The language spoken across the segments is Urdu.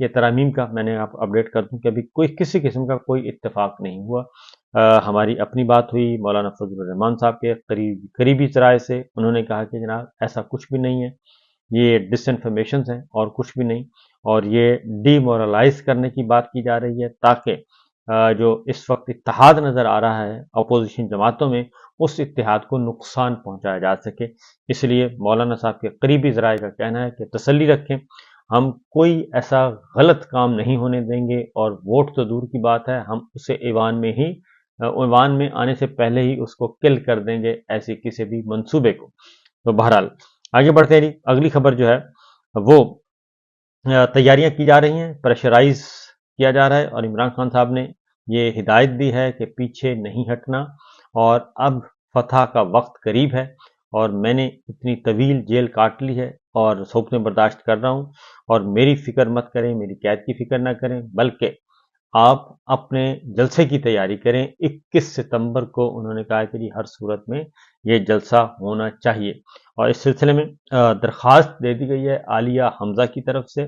یہ ترامیم کا میں نے آپ اپڈیٹ کر دوں کہ ابھی کسی قسم کا کوئی اتفاق نہیں ہوا۔ ہماری اپنی بات ہوئی مولانا فضل الرحمان صاحب کے قریبی ذرائع سے، انہوں نے کہا کہ جناب ایسا کچھ بھی نہیں ہے، یہ ڈس انفارمیشنز ہیں اور کچھ بھی نہیں، اور یہ ڈی مورلائز کرنے کی بات کی جا رہی ہے تاکہ جو اس وقت اتحاد نظر آ رہا ہے اپوزیشن جماعتوں میں، اس اتحاد کو نقصان پہنچایا جا سکے۔ اس لیے مولانا صاحب کے قریبی ذرائع کا کہنا ہے کہ تسلی رکھیں، ہم کوئی ایسا غلط کام نہیں ہونے دیں گے، اور ووٹ تو دور کی بات ہے، ہم اسے ایوان میں آنے سے پہلے ہی اس کو کل کر دیں گے، ایسے کسی بھی منصوبے کو۔ تو بہرحال آگے بڑھتے ہیں، اگلی خبر جو ہے وہ تیاریاں کی جا رہی ہیں، پریشرائز کیا جا رہا ہے، اور عمران خان صاحب نے یہ ہدایت دی ہے کہ پیچھے نہیں ہٹنا، اور اب فتح کا وقت قریب ہے، اور میں نے اتنی طویل جیل کاٹ لی ہے اور سوچنے برداشت کر رہا ہوں، اور میری فکر مت کریں، میری قید کی فکر نہ کریں، بلکہ آپ اپنے جلسے کی تیاری کریں۔ 21 ستمبر کو انہوں نے کہا کہ جی ہر صورت میں یہ جلسہ ہونا چاہیے، اور اس سلسلے میں درخواست دے دی گئی ہے عالیہ حمزہ کی طرف سے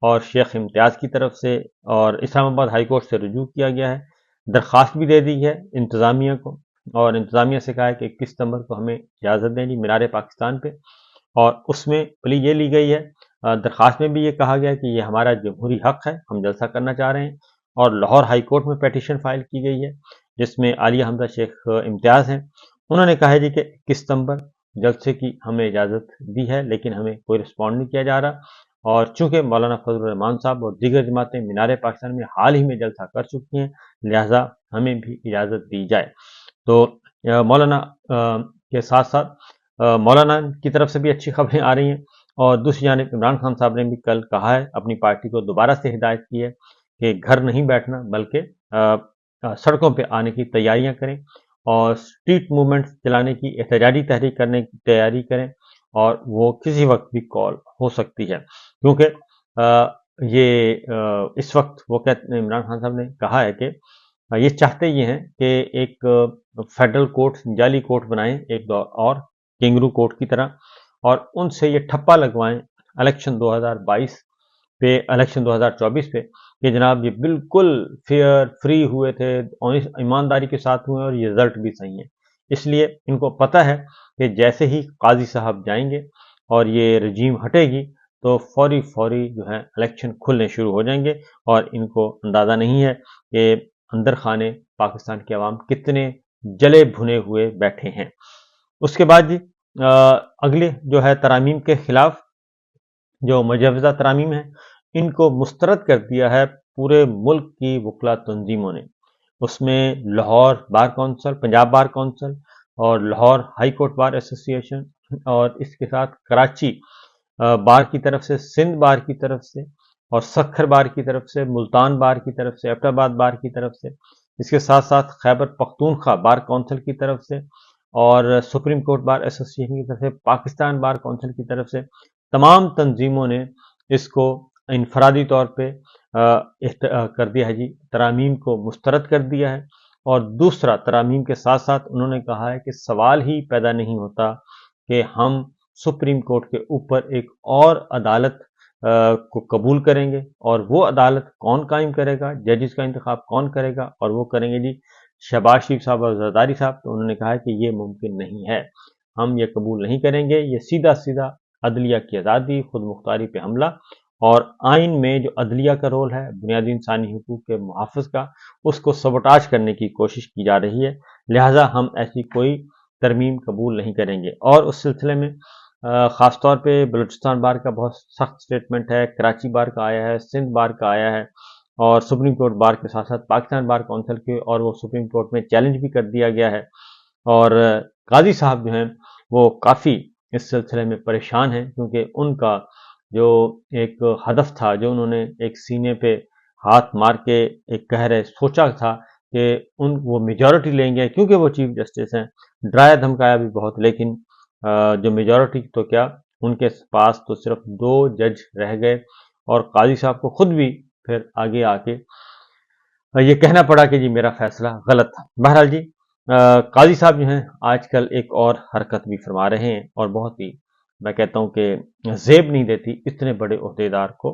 اور شیخ امتیاز کی طرف سے، اور اسلام آباد ہائی کورٹ سے رجوع کیا گیا ہے، درخواست بھی دے دی ہے انتظامیہ کو، اور انتظامیہ سے کہا ہے کہ 21 ستمبر کو ہمیں اجازت دیں جی مینار پاکستان پہ، اور اس میں پلی یہ لی گئی ہے، درخواست میں بھی یہ کہا گیا کہ یہ ہمارا جمہوری حق ہے، ہم جلسہ کرنا چاہ رہے ہیں، اور لاہور ہائی کورٹ میں پیٹیشن فائل کی گئی ہے جس میں عالیہ حمزہ شیخ امتیاز ہیں، انہوں نے کہا ہے جی کہ 21 ستمبر جلسے کی ہمیں اجازت دی ہے، لیکن ہمیں کوئی رسپونڈ نہیں کیا جا رہا، اور چونکہ مولانا فضل الرحمان صاحب اور دیگر جماعتیں مینار پاکستان میں حال ہی میں جلسہ کر چکی ہیں، لہٰذا ہمیں بھی اجازت دی جائے۔ تو مولانا کے ساتھ ساتھ مولانا کی طرف سے بھی اچھی خبریں آ رہی ہیں، اور دوسری جانب عمران خان صاحب نے بھی کل کہا ہے، اپنی پارٹی کو دوبارہ سے ہدایت کی ہے کہ گھر نہیں بیٹھنا بلکہ سڑکوں پہ آنے کی تیاریاں کریں، اور اسٹریٹ موومنٹ چلانے کی، احتجاجی تحریک کرنے کی تیاری کریں، اور وہ کسی وقت بھی کال ہو سکتی ہے، کیونکہ اس وقت وہ کہتے ہیں، عمران خان صاحب نے کہا ہے کہ یہ چاہتے یہ ہیں کہ ایک فیڈرل کورٹ، جعلی کورٹ بنائیں ایک اور کینگرو کورٹ کی طرح، اور ان سے یہ ٹھپا لگوائیں الیکشن 2022 پہ، الیکشن 2024 پہ، کہ جناب یہ بالکل فیئر فری ہوئے تھے، ایمانداری کے ساتھ ہوئے، اور یہ رزلٹ بھی صحیح ہے۔ اس لیے ان کو پتہ ہے کہ جیسے ہی قاضی صاحب جائیں گے اور یہ رجیم ہٹے گی تو فوری جو ہے الیکشن کھلنے شروع ہو جائیں گے، اور ان کو اندازہ نہیں ہے کہ اندر خانے پاکستان کے عوام کتنے جلے بھنے ہوئے بیٹھے ہیں۔ اس کے بعد جی اگلے جو ہے ترامیم کے خلاف جو مجوزہ ترامیم ہیں، ان کو مسترد کر دیا ہے پورے ملک کی وکلا تنظیموں نے۔ اس میں Lahore bar council, Punjab bar council, اور لاہور ہائی کورٹ بار ایسوسی ایشن، اور اس کے ساتھ کراچی بار کی طرف سے، سندھ بار کی طرف سے، اور سکھر بار کی طرف سے، ملتان بار کی طرف سے، ایبٹ آباد بار کی طرف سے، اس کے ساتھ ساتھ خیبر پختونخوا بار کونسل کی طرف سے، اور سپریم کورٹ بار ایسوسی ایشن کی طرف سے، پاکستان بار کونسل کی طرف سے، تمام تنظیموں نے اس کو انفرادی طور پہ کر دیا ہے جی، ترامیم کو مسترد کر دیا ہے۔ اور دوسرا، ترامیم کے ساتھ ساتھ انہوں نے کہا ہے کہ سوال ہی پیدا نہیں ہوتا کہ ہم سپریم کورٹ کے اوپر ایک اور عدالت کو قبول کریں گے، اور وہ عدالت کون قائم کرے گا، ججز کا انتخاب کون کرے گا، اور وہ کریں گے جی شہباز شریف صاحب اور زرداری صاحب۔ تو انہوں نے کہا ہے کہ یہ ممکن نہیں ہے، ہم یہ قبول نہیں کریں گے، یہ سیدھا عدلیہ کی آزادی، خود مختاری پہ حملہ، اور آئین میں جو عدلیہ کا رول ہے بنیادی انسانی حقوق کے محافظ کا، اس کو سبوٹاج کرنے کی کوشش کی جا رہی ہے، لہٰذا ہم ایسی کوئی ترمیم قبول نہیں کریں گے۔ اور اس سلسلے میں خاص طور پہ بلوچستان بار کا بہت سخت سٹیٹمنٹ ہے، کراچی بار کا آیا ہے، سندھ بار کا آیا ہے، اور سپریم کورٹ بار کے ساتھ ساتھ پاکستان بار کونسل کے، اور وہ سپریم کورٹ میں چیلنج بھی کر دیا گیا ہے، اور قاضی صاحب جو ہیں وہ کافی اس سلسلے میں پریشان ہیں، کیونکہ ان کا جو ایک ہدف تھا، جو انہوں نے ایک سینے پہ ہاتھ مار کے ایک کہہ رہے سوچا تھا کہ وہ میجورٹی لیں گے، کیونکہ وہ چیف جسٹس ہیں، ڈرایا دھمکایا بھی بہت، لیکن جو میجورٹی تو کیا، ان کے پاس تو صرف 2 جج رہ گئے، اور قاضی صاحب کو خود بھی پھر آگے آ کے یہ کہنا پڑا کہ جی میرا فیصلہ غلط تھا۔ بہرحال جی قاضی صاحب جو ہیں آج کل ایک اور حرکت بھی فرما رہے ہیں، اور بہت ہی میں کہتا ہوں کہ زیب نہیں دیتی اتنے بڑے عہدیدار کو